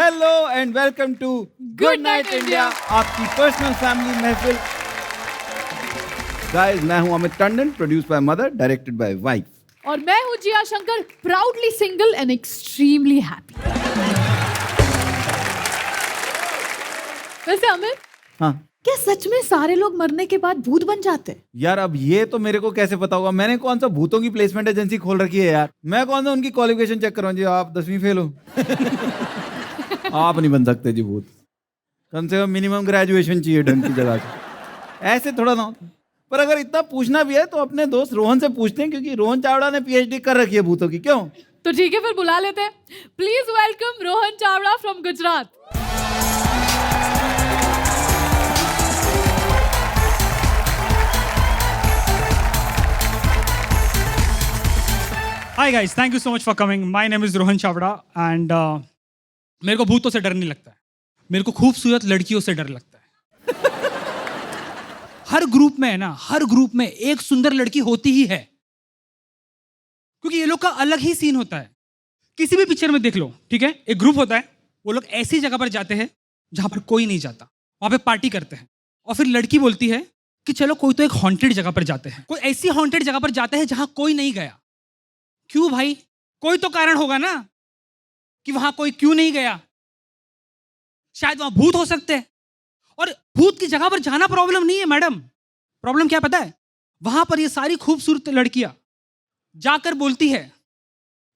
Hello and welcome to good night India, आपकी personal family महफिल। Guys, मैं हूं Amit Tandon, produced by mother, directed by wife. और मैं हूं Jia Shankar, proudly single and extremely happy. वैसे अमित, हाँ क्या सच में सारे लोग मरने के बाद भूत बन जाते हैं? यार, अब ये तो मेरे को कैसे पता होगा? मैंने कौन सा भूतों की प्लेसमेंट एजेंसी खोल रखी है यार? मैं कौन सा उनकी क्वालिफिकेशन चेक करूं जी? आप 10वीं फेल हो। आप नहीं बन सकते जी भूत। कम से कम मिनिमम ग्रेजुएशन चाहिए ढंग की जगह से, ऐसे थोड़ा ना होता। पर अगर इतना पूछना भी है तो अपने दोस्त रोहन से पूछते हैं, क्योंकि रोहन चावड़ा ने पीएचडी कर रखी है भूतों की। क्यों? तो ठीक है, फिर बुला लेते हैं। Please welcome Rohan Chavda from Gujarat. Hi guys, thank you so much for coming. My name is Rohan Chavda and मेरे को भूतों से डर नहीं लगता है। मेरे को खूबसूरत लड़कियों से डर लगता है। हर ग्रुप में है ना, हर ग्रुप में एक सुंदर लड़की होती ही है, क्योंकि ये लोग का अलग ही सीन होता है। किसी भी पिक्चर में देख लो, ठीक है, एक ग्रुप होता है, वो लोग ऐसी जगह पर जाते हैं जहां पर कोई नहीं जाता, वहां पे पार्टी करते हैं, और फिर लड़की बोलती है कि चलो कोई तो एक हॉन्टेड जगह पर जाते हैं, कोई ऐसी हॉन्टेड जगह पर जाते हैं जहां कोई नहीं गया। क्यों भाई? कोई तो कारण होगा ना कि वहां कोई क्यों नहीं गया। शायद वहां भूत हो सकते हैं, और भूत की जगह पर जाना प्रॉब्लम नहीं है मैडम। प्रॉब्लम क्या पता है? वहां पर ये सारी खूबसूरत लड़कियां जाकर बोलती है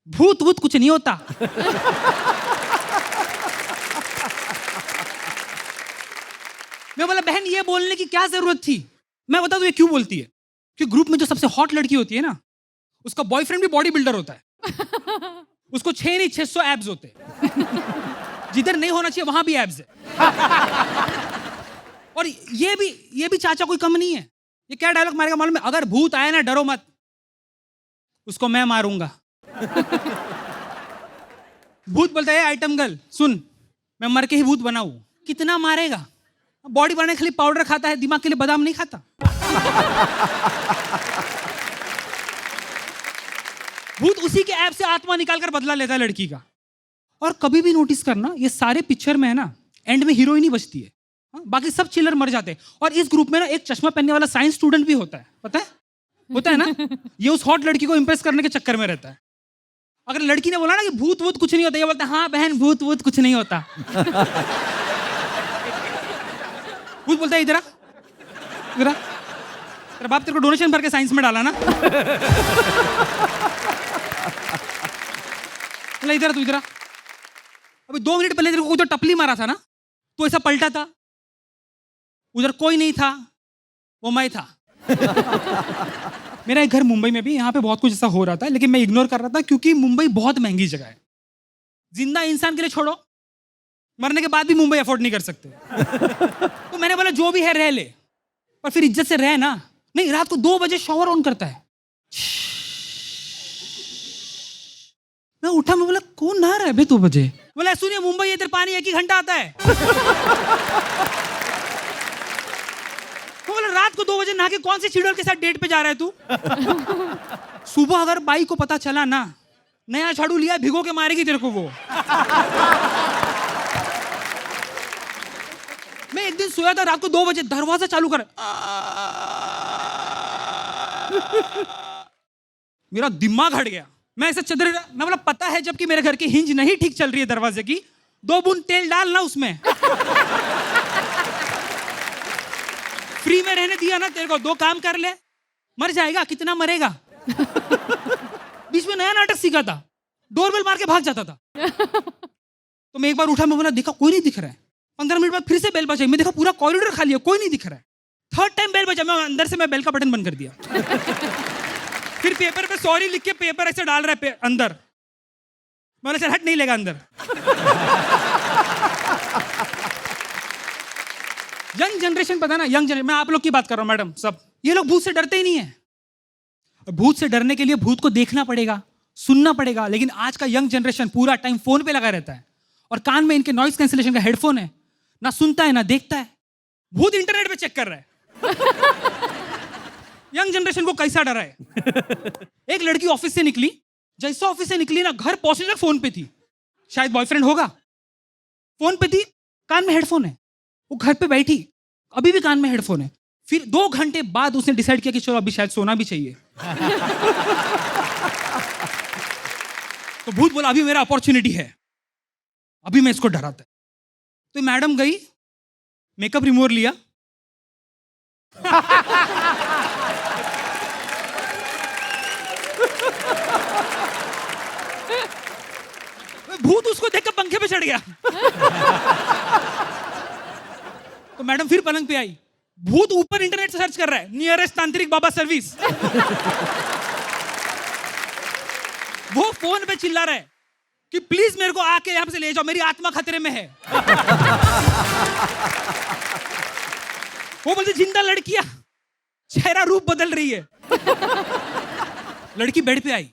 भूत वूत कुछ नहीं होता। मैं बोला बहन, ये बोलने की क्या जरूरत थी? मैं बता दूं ये क्यों बोलती है। कि ग्रुप में जो सबसे हॉट लड़की होती है ना, उसका बॉयफ्रेंड भी बॉडी बिल्डर होता है। उसको 6 नहीं 600 एब्स होते हैं। जिधर नहीं होना चाहिए वहां भी एब्स है। और ये भी चाचा कोई कम नहीं है। ये क्या डायलॉग मारेगा मालूम है? अगर भूत आए ना, डरो मत, उसको मैं मारूंगा। भूत बोलता है आइटम गर्ल सुन, मैं मर के ही भूत बनाऊं। कितना मारेगा? बॉडी बनाने के लिए पाउडर खाता है, दिमाग के लिए बादाम नहीं खाता। भूत उसी के ऐप से आत्मा निकालकर बदला लेता है लड़की का। और कभी भी नोटिस करना, ये सारे पिक्चर में है ना, एंड में हीरोइन ही बचती है, बाकी सब चिलर मर जाते हैं। और इस ग्रुप में ना एक चश्मा पहनने वाला साइंस स्टूडेंट भी होता है, पता है? होता है ना? ये उस हॉट लड़की को इंप्रेस करने के चक्कर में रहता है। अगर लड़की ने बोला ना कि भूत वूत कुछ नहीं होता, ये बोलता है हाँ बहन भूत वूत कुछ नहीं होता। भूत बोलता है इधर आ, इधर आ। तेरा बाप तेरे को डोनेशन भर के साइंस में डाला ना। इधर तू, इधर आ। अभी 2 मिनट पहले तेरे को कोई तो टपली मारा था ना, तो ऐसा पलटा था, उधर कोई नहीं था, वो मैं था। मेरा एक घर मुंबई में भी, यहाँ पे बहुत कुछ ऐसा हो रहा था, लेकिन मैं इग्नोर कर रहा था क्योंकि मुंबई बहुत महंगी जगह है। जिंदा इंसान के लिए छोड़ो, मरने के बाद भी मुंबई अफोर्ड नहीं कर सकते। तो मैंने बोला जो भी है रह ले, पर फिर इज्जत से रह ना। नहीं, रात को 2 बजे शॉवर ऑन करता है। मैं उठा, मैं बोला कौन नहा रहा है बे 2 बजे? बोला सुनिए मुंबई इधर पानी 1 ही घंटा आता है। तो बोला रात को 2 बजे नहा के कौन सी चिड़ियों के साथ डेट पे जा रहा है तू? सुबह अगर बाई को पता चला ना, नया झाड़ू लिया भिगो के मारेगी तेरे को वो। मैं एक दिन सोया था रात को 2 बजे, दरवाजा चालू कर, मेरा दिमाग हट गया। मैं ऐसे चदर, मैं बोला पता है जबकि मेरे घर की हिंज नहीं ठीक चल रही है दरवाजे की, 2 बूंद तेल डाल ना उसमें। फ्री में रहने दिया ना तेरे को, 2 काम कर ले, मर जाएगा, कितना मरेगा। बीच में नया नाटक सीखा था, डोरबेल मार के भाग जाता था। तो मैं एक बार उठा, मैं बोला देखा कोई नहीं दिख रहा है। 15 मिनट बाद फिर से बेल बजाई, मैं देखा पूरा कॉरिडोर खाली है, कोई नहीं दिख रहा है। 3rd टाइम बेल बजा, मैं अंदर से मैं बेल का बटन बंद कर दिया। फिर पेपर पे सॉरी लिख के पेपर ऐसे डाल रहा है अंदर। मैं बोला चल हट, नहीं लेगा अंदर। यंग जनरेशन, पता ना, यंग जनरेशन, मैं आप लोग की बात कर रहा हूं मैडम, सब ये लोग भूत से डरते ही नहीं है। भूत से डरने के लिए भूत को देखना पड़ेगा, सुनना पड़ेगा, लेकिन आज का यंग जनरेशन पूरा टाइम फोन पे लगा रहता है, और कान में इनके नॉइस कैंसिलेशन का हेडफोन है, ना सुनता है ना देखता है। भूत इंटरनेट पे चेक कर रहा है। यंग जनरेशन को कैसा डरा है। एक लड़की ऑफिस से निकली, जैसे ऑफिस से निकली ना, घर पहुंचने तक फोन पे थी। शायद बॉयफ्रेंड होगा, फोन पे थी, कान में हेडफोन है। वो घर पे बैठी, अभी भी कान में हेडफोन है। फिर 2 घंटे बाद उसने डिसाइड किया कि चलो अभी शायद सोना भी चाहिए। तो भूत बोला अभी मेरा अपॉर्चुनिटी है, अभी मैं इसको डराता है। तो मैडम गई, मेकअप रिमूवर लिया, भूत उसको देखकर पंखे पे चढ़ गया। तो मैडम फिर पलंग पे आई, भूत ऊपर इंटरनेट से सर्च कर रहा है, नियरेस्ट तांत्रिक बाबा सर्विस। वो फोन पे चिल्ला रहा है कि प्लीज मेरे को आके यहां से ले जाओ, मेरी आत्मा खतरे में है। वो बोलते जिंदा लड़कियां चेहरा रूप बदल रही है। लड़की बेड पे आई,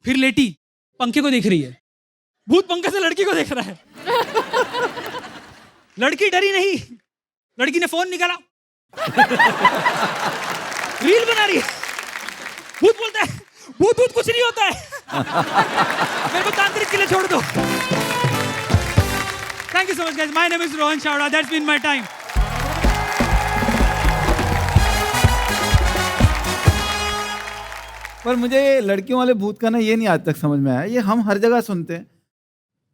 फिर लेटी, पंखे को देख रही है। भूत पंखे से लड़की को देख रहा है। लड़की डरी नहीं, लड़की ने फोन निकाला, रील बना रही है। भूत बोलता है भूत भूत कुछ नहीं होता है, मेरे को तांत्रिक के लिए छोड़ दो। Thank you so much guys, my name is Rohan Chavda, that's been my time. पर मुझे लड़कियों वाले भूत का ना ये नहीं आज तक समझ में आया। ये हम हर जगह सुनते हैं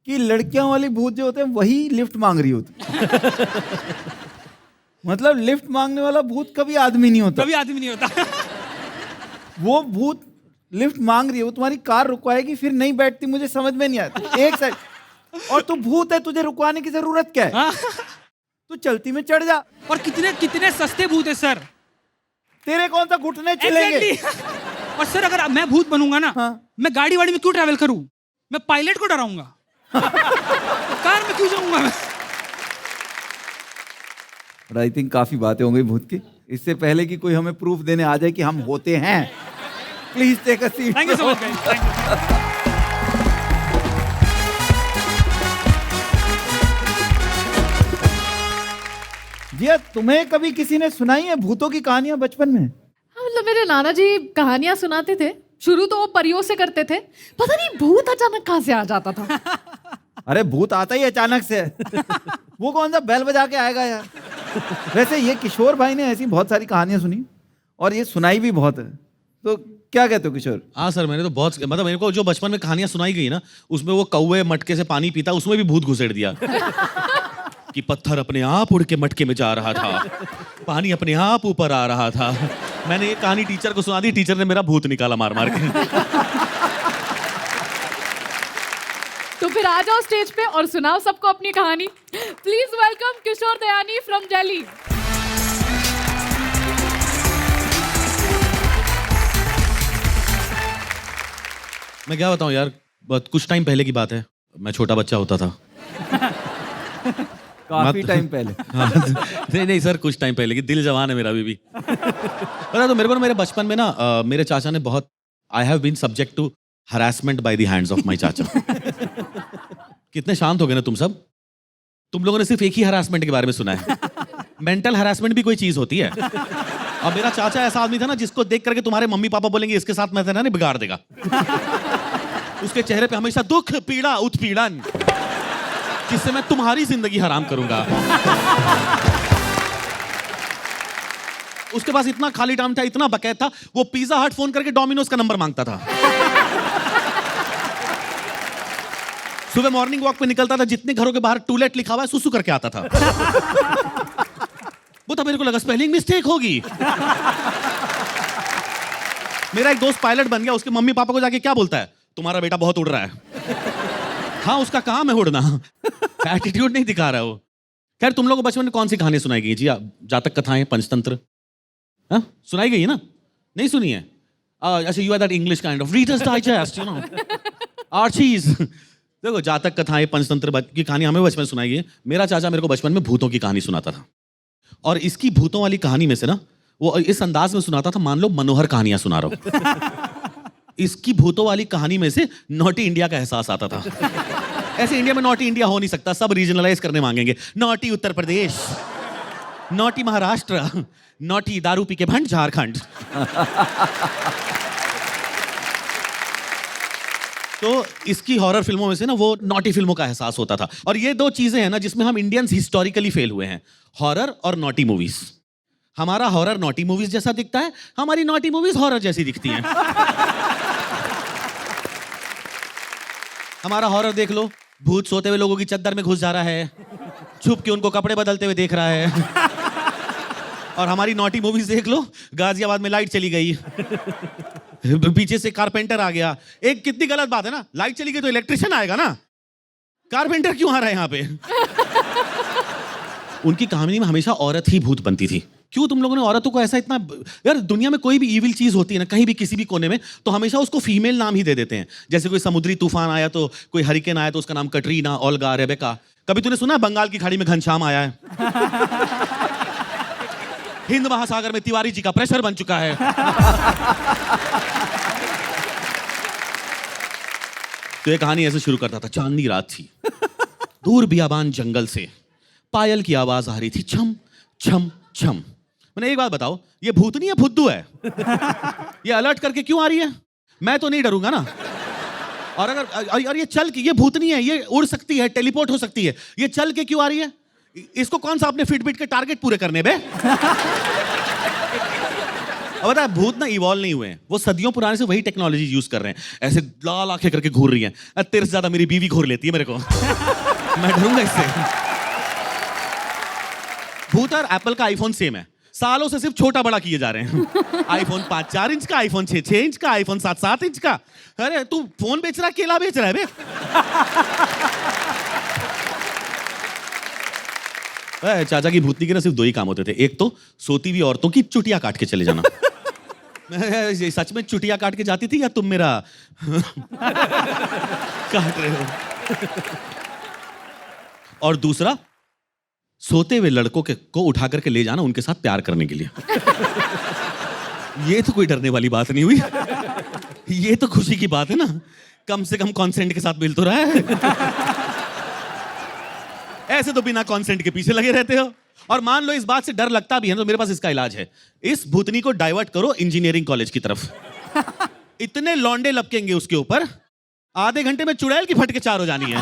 कि लड़कियों वाली भूत जो होते हैं वही लिफ्ट मांग रही होती। मतलब लिफ्ट मांगने वाला भूत कभी आदमी नहीं होता। कभी आदमी नहीं होता। वो भूत लिफ्ट मांग रही है, वो तुम्हारी कार रुकवाएगी, फिर नहीं बैठती। मुझे समझ में नहीं आता। एक साइड, और तू भूत है, तुझे रुकवाने की जरूरत क्या है? हाँ। तू चलती में चढ़ जा। और कितने कितने सस्ते भूत है सर, तेरे कौन सा घुटने चलेंगे? Exactly. और सर अगर मैं भूत बनूंगा ना, हाँ। मैं गाड़ी वाड़ी में क्यों ट्रैवल करूं? मैं पायलट को डराऊंगा। कार में क्यों जाऊंगा मैं? और आई थिंक काफी बातें हो गई भूत की। इससे पहले कि कोई हमें प्रूफ देने आ जाए कि हम होते हैं, please take a seat. Thank you so much guys, thank you. जी, तुम्हें कभी किसी ने सुनाई है भूतों की कहानियां बचपन में? मतलब मेरे नाना जी कहानियां सुनाते थे। शुरू तो वो परियों से करते थे, पता नहीं भूत अचानक कहां से आ जाता था। अरे भूत आता ही अचानक से। वो कौन सा बैल बजा के आएगा यार। वैसे ये किशोर भाई ने ऐसी बहुत सारी कहानियां सुनी और ये सुनाई भी बहुत है। तो क्या कहते हो किशोर? हाँ सर, मैंने तो बहुत, मतलब मेरे को जो बचपन में कहानियां सुनाई गई ना, उसमें वो कौवे मटके से पानी पीता, उसमें भी भूत घुसेड़ दिया। कि पत्थर अपने आप उड़ के मटके में जा रहा था, पानी अपने आप ऊपर आ रहा था। मैंने ये कहानी टीचर को सुना दी, टीचर ने मेरा भूत निकाला मार मार के। तो फिर आ जाओ स्टेज पे और सुनाओ सबको अपनी कहानी। Please welcome Kishore Dayani from Delhi. मैं क्या बताऊं यार, कुछ टाइम पहले की बात है, मैं छोटा बच्चा होता था। काफी टाइम पहले। हाँ, नहीं सर, कुछ टाइम पहले की, दिल जवान है मेरा अभी भी। पता तो मेरे को ना, मेरे बचपन में ना मेरे चाचा ने बहुत, I have been subject to harassment by the hands of my chacha. कितने शांत हो गए ना तुम सब। तुम लोगों ने सिर्फ एक ही हरासमेंट के बारे में सुना है, मेंटल हरासमेंट भी कोई चीज होती है। और मेरा चाचा ऐसा आदमी था ना, जिसको देख करके तुम्हारे मम्मी पापा बोलेंगे इसके साथ मैं ना बिगाड़ देगा। उसके चेहरे पे हमेशा दुख, पीड़ा, उत्पीड़न, जिससे मैं तुम्हारी जिंदगी हराम करूंगा। उसके पास इतना खाली टाइम था, इतना बकैत था, वो पिज्जा हट फोन करके डोमिनोज का नंबर मांगता था। सुबह मॉर्निंग वॉक पे निकलता था, जितने घरों के बाहर टू लेट लिखा हुआ है सुसु करके आता था। वो था, मेरे को लगा स्पेलिंग मिस्टेक होगी। मेरा एक दोस्त पायलट बन गया, उसके मम्मी पापा को जाके क्या बोलता है, तुम्हारा बेटा बहुत उड़ रहा है। हाँ, उसका काम है उड़ना, एटीट्यूड नहीं दिखा रहा है वो। खैर, तुम लोगों को बचपन में कौन सी कहानी सुनाई गई जी? जातक कथाएं, पंचतंत्र, हाँ सुनाई गई है ना? नहीं सुनी है? अच्छा, you are that English kind of Reader's Digest, you know, Archies. देखो, जातक कथाएं, पंचतंत्र की कहानी हमें बचपन में सुनाई गई है। मेरा चाचा मेरे को बचपन में भूतों की कहानी सुनाता था, और इसकी भूतों वाली कहानी में से ना, वो इस अंदाज में सुनाता था, मान लो मनोहर कहानियां सुना रहा हूं। इसकी भूतों वाली कहानी में से नॉटी इंडिया का एहसास आता था। ऐसे इंडिया में नॉटी इंडिया हो नहीं सकता, सब रीजनलाइज करने मांगेंगे। Naughty Uttar Pradesh, naughty Maharashtra, naughty दारू पी के भंड झारखंड। तो इसकी हॉरर फिल्मों में से ना वो नॉटी फिल्मों का एहसास होता था। और ये दो चीजें हैं ना जिसमें हम इंडियंस हिस्टोरिकली फेल हुए हैं, हॉरर और नॉटी मूवीज। हमारा हॉरर नॉटी मूवीज जैसा दिखता है, हमारी नॉटी मूवीज हॉरर जैसी दिखती हैं। हमारा हॉरर देख लो, भूत सोते हुए लोगों की चद्दर में घुस जा रहा है, छुप के उनको कपड़े बदलते हुए देख रहा है। और हमारी नॉटी मूवीज देख लो, गाजियाबाद में लाइट चली गई, पीछे से कारपेंटर आ गया। एक कितनी गलत बात है ना, लाइट चली गई तो इलेक्ट्रिशियन आएगा ना, कारपेंटर क्यों आ रहा है यहाँ पे? उनकी कहानी में हमेशा औरत ही भूत बनती थी। क्यों तुम लोगों ने औरतों को ऐसा इतना, यार दुनिया में कोई भी इविल चीज होती है ना कहीं भी किसी भी कोने में, तो हमेशा उसको फीमेल नाम ही दे देते हैं। जैसे कोई समुद्री तूफान आया तो, कोई हरिकेन आया तो उसका नाम कटरीना, ओल्गा, रेबेका। कभी तूने सुना बंगाल की खाड़ी में घनश्याम आया है? हिंद महासागर में तिवारी जी का प्रेशर बन चुका है। तो ये कहानी ऐसे शुरू करता था, चांदनी रात थी, दूर बियाबान जंगल से पायल की आवाज आ रही थी, छम छम छम। मैंने एक बात बताओ, ये भूतनी है फुद्दू है? ये अलर्ट करके क्यों आ रही है? मैं तो नहीं डरूंगा ना। और अगर और ये चल के, ये भूतनी है, ये उड़ सकती है, टेलीपोर्ट हो सकती है, ये चल के क्यों आ रही है? इसको कौन सा अपने फिटबिट के टारगेट पूरे करने बे? अब बता, भूत ना इवॉल्व नहीं हुए हैं, वो सदियों पुराने से वही टेक्नोलॉजी यूज कर रहे हैं। ऐसे लाल आंखें करके घूर रही हैं। तेरे से ज्यादा मेरी बीवी घूर लेती है मेरे को। मैं डरूंगा इससे। भूत और एप्पल का आईफोन सेम है, सालों से सिर्फ छोटा बड़ा किए जा रहे हैं। आईफोन 5-4 इंच का, आईफोन 6-6 इंच का, आईफोन 7-7 इंच का। अरे तू फोन बेच रहा है, केला बेच रहा है बे? चाचा की भूतनी के ना सिर्फ 2 ही काम होते थे, एक तो सोती हुई औरतों की चुटिया काट के चले जाना। सच में चुटिया काट के जाती थी या तुम मेरा काट रहे हो? और दूसरा, सोते हुए लड़कों को उठा करके ले जाना उनके साथ प्यार करने के लिए। ये तो कोई डरने वाली बात नहीं हुई, ये तो खुशी की बात है ना, कम से कम कॉन्सेंट के साथ मिल तो रहा है। ऐसे तो बिना कॉन्सेंट के पीछे लगे रहते हो। और मान लो इस बात से डर लगता भी है तो मेरे पास इसका इलाज है, इस भूतनी को डाइवर्ट करो इंजीनियरिंग कॉलेज की तरफ। इतने लौंडे लपकेंगे उसके ऊपर, आधे घंटे में चुड़ैल की फटके 4 हो जानी है।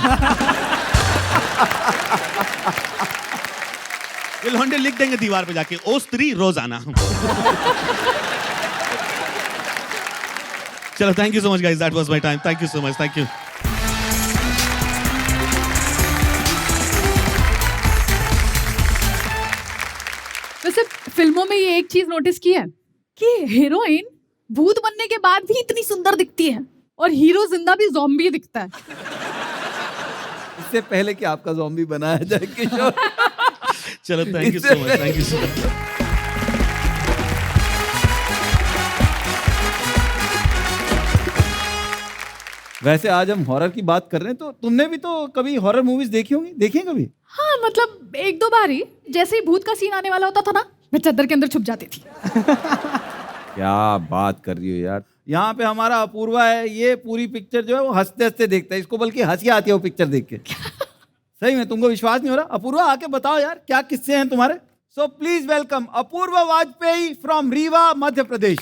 ये लौंडे लिख देंगे दीवार पे जाके, ओ स्त्री रोजाना। चलो, thank you so much guys, that was my time. Thank you so much, thank you. वैसे फिल्मों में ये एक चीज नोटिस की है कि हीरोइन भूत बनने के बाद भी इतनी सुंदर दिखती है और हीरो जिंदा भी ज़ॉम्बी दिखता है। इससे पहले कि आपका ज़ॉम्बी बनाया जाए किशोर। चलो, thank you so much, thank you so much. वैसे आज हम हॉरर की बात कर रहे हैं, तो तुमने भी तो कभी हॉरर मूवीज देखी होंगी, देखी है कभी? हाँ, मतलब 1-2 बार ही। जैसे ही भूत का सीन आने वाला होता था ना, मैं चादर के अंदर छुप जाती थी। क्या बात कर रही हो यार। यहाँ पे हमारा अपूर्वा है, ये पूरी पिक्चर जो है वो हंसते हंसते देखता है, इसको बल्कि हंसी आती है वो पिक्चर देख के। सही में तुमको विश्वास नहीं हो रहा? अपूर्वा आके बताओ यार, क्या किस्से हैं तुम्हारे? So please welcome Apoorva Vajpayee from Rewa, Madhya Pradesh.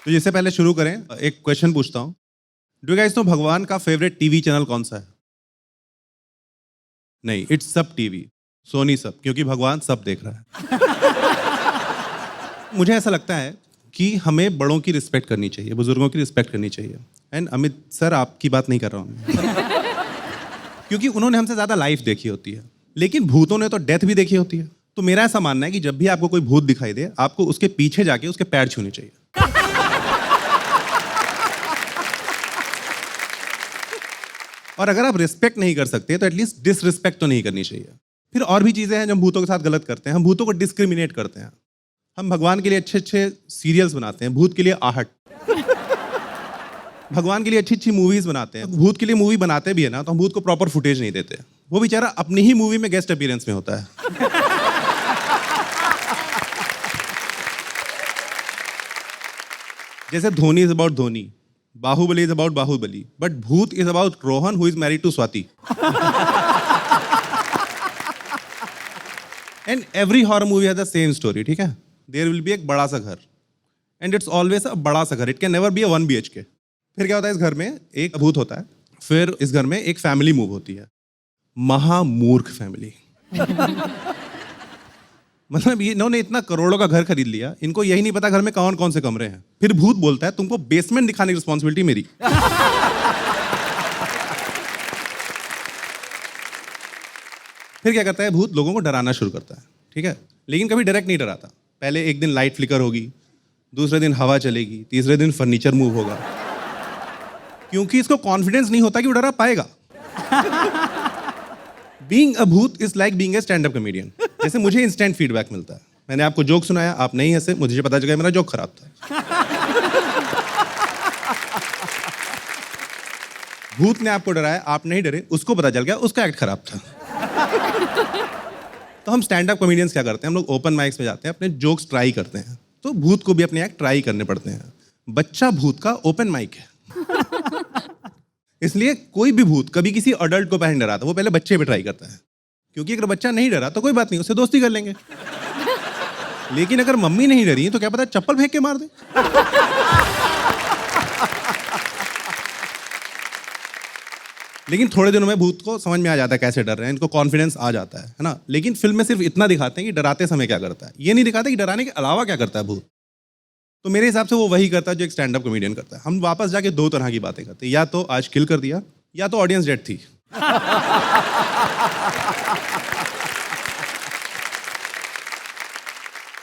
तो इससे पहले शुरू करें, एक क्वेश्चन पूछता हूं। डू यू गाइस नो भगवान का फेवरेट टीवी चैनल कौन सा है? नहीं, इट्स सब टीवी, सोनी सब, क्योंकि भगवान सब देख रहा है। मुझे ऐसा लगता है कि हमें बड़ों की रिस्पेक्ट करनी चाहिए, बुजुर्गों की रिस्पेक्ट करनी चाहिए। एंड अमित सर, आपकी बात नहीं कर रहा हूँ। क्योंकि उन्होंने हमसे ज़्यादा लाइफ देखी होती है, लेकिन भूतों ने तो डेथ भी देखी होती है। तो मेरा ऐसा मानना है कि जब भी आपको कोई भूत दिखाई दे, आपको उसके पीछे जाके उसके पैर छूने चाहिए। और अगर आप रिस्पेक्ट नहीं कर सकते तो एटलीस्ट डिसरिस्पेक्ट तो नहीं करनी चाहिए। फिर और भी चीज़ें हैं जो हम भूतों के साथ गलत करते हैं। हम भूतों को डिस्क्रिमिनेट करते हैं। हम भगवान के लिए अच्छे अच्छे सीरियल्स बनाते हैं, भूत के लिए आहट। भगवान के लिए अच्छी अच्छी मूवीज बनाते हैं, भूत के लिए मूवी बनाते भी है ना, तो हम भूत को प्रॉपर फुटेज नहीं देते। वो बेचारा अपनी ही मूवी में गेस्ट अपीयरेंस में होता है। जैसे Dhoni is about Dhoni, Baahubali is about Baahubali, but Bhoot is about Rohan who is married to Swati. And every horror movie has the same story, ठीक है? देयर विल बी एक बड़ा सा घर एंड इट्स ऑलवेज अ बड़ा सा घर, it can never be a 1 BHK। फिर क्या होता है, इस घर में एक भूत होता है, फिर इस घर में एक फैमिली मूव होती है, महामूर्ख फैमिली। मतलब ये इन्होंने इतना करोड़ों का घर खरीद लिया, इनको यही नहीं पता घर में कौन कौन से कमरे हैं। फिर भूत बोलता है तुमको बेसमेंट दिखाने की रिस्पॉन्सिबिलिटी मेरी। फिर क्या करता है भूत, लोगों को डराना शुरू करता है, ठीक है? लेकिन कभी डायरेक्ट नहीं डराता। पहले एक दिन लाइट फ्लिकर होगी, दूसरे दिन हवा चलेगी, तीसरे दिन फर्नीचर मूव होगा, क्योंकि इसको कॉन्फिडेंस नहीं होता कि वो डरा पाएगा। बीइंग अ भूत is like being a stand up comedian. जैसे मुझे इंस्टेंट फीडबैक मिलता है, मैंने आपको जोक सुनाया, आप नहीं हंसे, मुझे पता चला मेरा जोक खराब था। भूत ने आपको डराया, आप नहीं डरे, उसको पता चल गया उसका एक्ट खराब था। तो हम स्टैंड अप कॉमेडियंस क्या करते हैं, हम लोग ओपन माइक्स में जाते हैं, अपने जोक्स ट्राई करते हैं। तो भूत को भी अपने एक्ट ट्राई करने पड़ते हैं। बच्चा भूत का ओपन माइक है। इसलिए कोई भी भूत कभी किसी अडल्ट को पहले डराता, वो पहले बच्चे पे ट्राई करता है, क्योंकि अगर बच्चा नहीं डरा तो कोई बात नहीं, उससे दोस्ती कर लेंगे। लेकिन अगर मम्मी नहीं डरी तो क्या पता चप्पल फेंक के मार दे। लेकिन थोड़े दिनों में भूत को समझ में आ जाता है कैसे डर रहे हैं, इनको कॉन्फिडेंस आ जाता है ना? लेकिन फिल्म में सिर्फ इतना दिखाते हैं कि डराते समय क्या करता है, ये नहीं दिखाते कि डराने के अलावा क्या करता है भूत। तो मेरे हिसाब से वो वही करता है जो एक स्टैंड अप कॉमेडियन करता है। हम वापस जाके 2 तरह की बातें करते हैं, या तो आज किल कर दिया, या तो ऑडियंस डेड थी।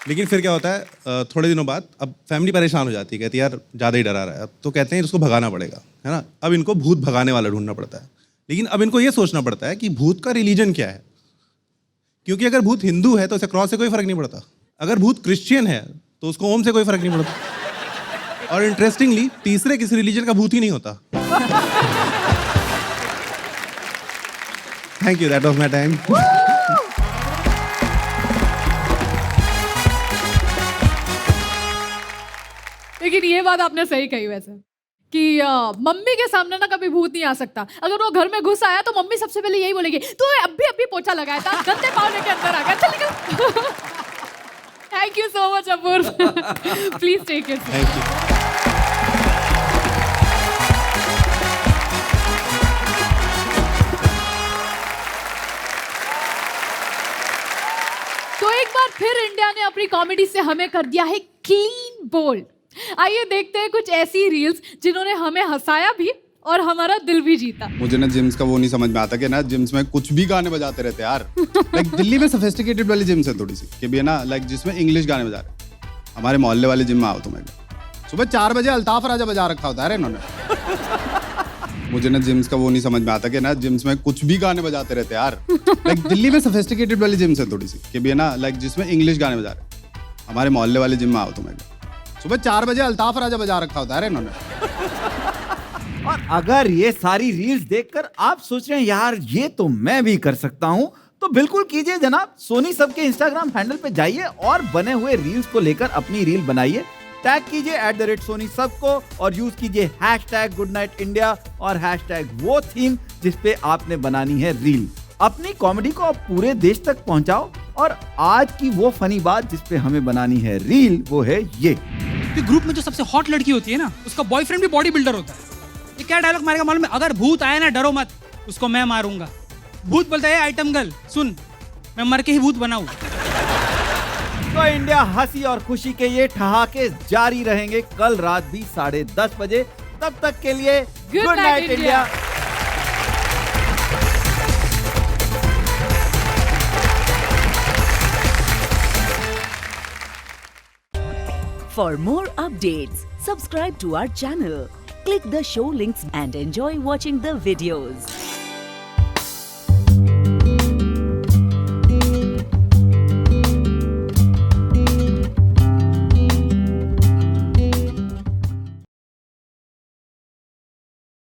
लेकिन फिर क्या होता है, थोड़े दिनों बाद अब फैमिली परेशान हो जाती है, कहती है यार ज़्यादा ही डरा रहा है, अब तो कहते हैं इसको भगाना पड़ेगा, है ना? अब इनको भूत भगाने वाला ढूंढना पड़ता है। लेकिन अब इनको ये सोचना पड़ता है कि भूत का रिलीजन क्या है, क्योंकि अगर भूत हिंदू है तो उसे क्रॉस से कोई फर्क नहीं पड़ता, अगर भूत क्रिश्चियन है तो उसको ओम से कोई फर्क नहीं पड़ता, और इंटरेस्टिंगली तीसरे किसी रिलीजन का भूत ही नहीं होता। Thank you, that was my time. लेकिन ये बात आपने सही कही वैसे कि मम्मी के सामने ना कभी भूत नहीं आ सकता। अगर वो घर में घुस आया तो मम्मी सबसे पहले यही बोलेगी, तू अभी पोछा लगाया था, गंदे पाँव लेके अंदर आ गया, चल निकल। Thank you so much Apoorv, please take it. Thank you. तो एक बार फिर इंडिया ने अपनी कॉमेडी से हमें कर दिया है क्लीन बोल्ड। आइए देखते हैं कुछ ऐसी रील्स जिन्होंने हमें हंसाया भी और हमारा दिल भी जीता। मुझे ना जिम्स का वो नहीं समझ में आता कि ना जिम्स में कुछ भी गाने बजाते रहते हैं यार। लाइक दिल्ली में सोफिस्टिकेटेड वाली जिम्स है थोड़ी सी, कि भी है ना, लाइक जिसमें इंग्लिश गाने बजा रहे हैं। हमारे मोहल्ले वाले जिम में आओ तुम्हें, सुबह 4 बजे अल्ताफ राजा बजा रखा होता है इन्होंने। मुझे ना जिम्स का वो नहीं समझ में आता कि ना जिम्स में कुछ भी गाने बजाते रहते हैं यार। लाइक दिल्ली में सोफिस्टिकेटेड वाली जिम्स है थोड़ी सी, कि भी है ना, लाइक जिसमें इंग्लिश गाने बजा रहे हैं। हमारे मोहल्ले वाले जिम में आओ तुम्हें, सुबह 4 बजे अल्ताफ राजा बजा रखा होता है इन्होंने। और अगर ये सारी रील्स देखकर आप सोच रहे हैं यार ये तो मैं भी कर सकता हूं, तो बिल्कुल कीजिए जनाब। सोनी सब के इंस्टाग्राम हैंडल पे जाइए और बने हुए रील्स को लेकर अपनी रील बनाइए, टैग कीजिए @सोनी सब को और यूज कीजिए #goodnightindia और #वो थीम जिसपे आपने बनानी है रील। अपनी कॉमेडी को आप पूरे देश तक पहुंचाओ। और आज की वो फनी बात जिसपे हमें बनानी है रील वो है ये। ग्रुप में जो सबसे हॉट लड़की होती है ना, उसका बॉयफ्रेंड भी बॉडी बिल्डर होता है। ये क्या डायलॉग मारेगा मालूम है? अगर भूत आया ना डरो मत, उसको मैं मारूंगा। भूत बोलता है आइटम गर्ल सुन, मैं मर के ही भूत बनाऊं। तो इंडिया हंसी और खुशी के ये ठहाके जारी रहेंगे कल रात भी 10:30 बजे। तब तक के लिए good night India. For more updates, subscribe to our channel, click the show links and enjoy watching the videos.